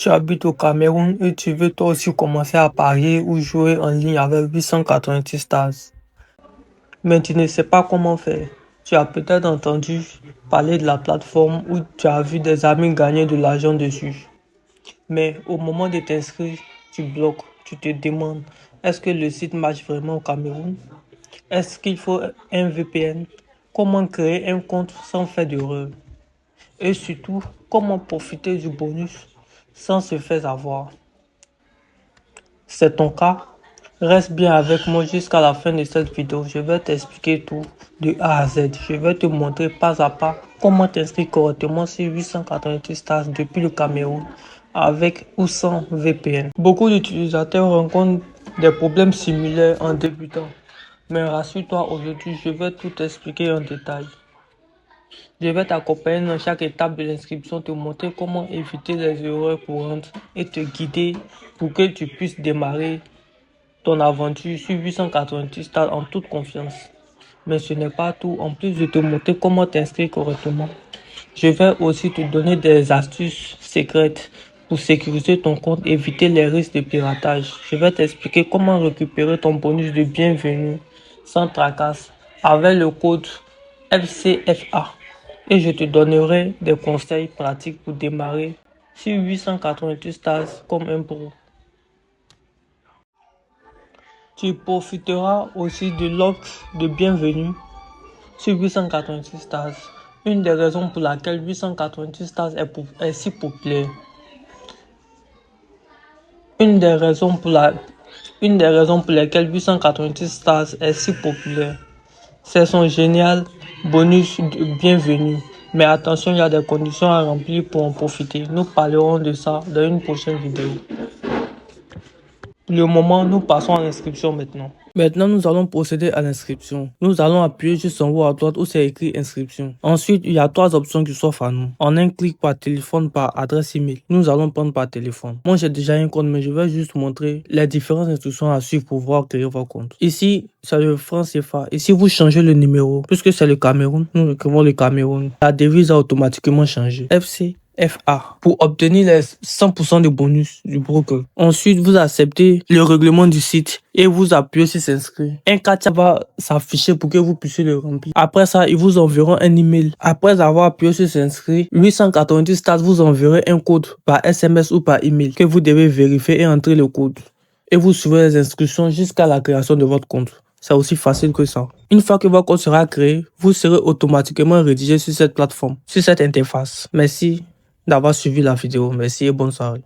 Tu habites au Cameroun et tu veux toi aussi commencer à parier ou jouer en ligne avec 890 stars. Mais tu ne sais pas comment faire. Tu as peut-être entendu parler de la plateforme où tu as vu des amis gagner de l'argent dessus. Mais au moment de t'inscrire, tu bloques. Tu te demandes, est-ce que le site marche vraiment au Cameroun? Est-ce qu'il faut un VPN? Comment créer un compte sans faire d'erreur? Et surtout, comment profiter du bonus sans se faire avoir? C'est ton cas? Reste bien avec moi jusqu'à la fin de cette vidéo. Je vais t'expliquer tout de A à Z. Je vais te montrer pas à pas comment t'inscrire correctement sur 888 stars depuis le Cameroun avec ou sans VPN. Beaucoup d'utilisateurs rencontrent des problèmes similaires en débutant. Mais rassure-toi, aujourd'hui, je vais tout expliquer en détail. Je vais t'accompagner dans chaque étape de l'inscription, te montrer comment éviter les erreurs courantes et te guider pour que tu puisses démarrer ton aventure sur 888 stars en toute confiance. Mais ce n'est pas tout. En plus de te montrer comment t'inscrire correctement, je vais aussi te donner des astuces secrètes pour sécuriser ton compte et éviter les risques de piratage. Je vais t'expliquer comment récupérer ton bonus de bienvenue sans tracasse avec le code FCFA. Et je te donnerai des conseils pratiques pour démarrer sur 888 stars comme un pro. Tu profiteras aussi de l'offre de bienvenue sur 888 stars. Une des raisons pour laquelle 888 stars est si populaire. Une des raisons pour lesquelles 888 stars est si populaire, c'est son génial bonus de bienvenue. Mais attention, il y a des conditions à remplir pour en profiter. Nous parlerons de ça dans une prochaine vidéo. Pour le moment, nous passons à l'inscription maintenant. Maintenant, nous allons procéder à l'inscription. Nous allons appuyer juste en haut à droite où c'est écrit inscription. Ensuite, il y a 3 options qui s'offrent à nous. En un clic par téléphone, par adresse email. Nous allons prendre par téléphone. Moi, j'ai déjà un compte, mais je vais juste montrer les différentes instructions à suivre pour pouvoir créer votre compte. Ici, c'est le franc CFA. Ici, vous changez le numéro. Puisque c'est le Cameroun, nous écrivons le Cameroun. La devise a automatiquement changé. FCFA pour obtenir les 100% de bonus du broker. Ensuite, vous acceptez le règlement du site et vous appuyez sur s'inscrire. Un CAPTCHA va s'afficher pour que vous puissiez le remplir. Après ça, ils vous enverront un email. Après avoir appuyé sur s'inscrire, 890 stars vous enverrez un code par SMS ou par email que vous devez vérifier et entrer le code. Et vous suivez les instructions jusqu'à la création de votre compte. C'est aussi facile que ça. Une fois que votre compte sera créé, vous serez automatiquement rédigé sur cette plateforme, sur cette interface. Merci d'avoir suivi la vidéo. Merci et bonne soirée.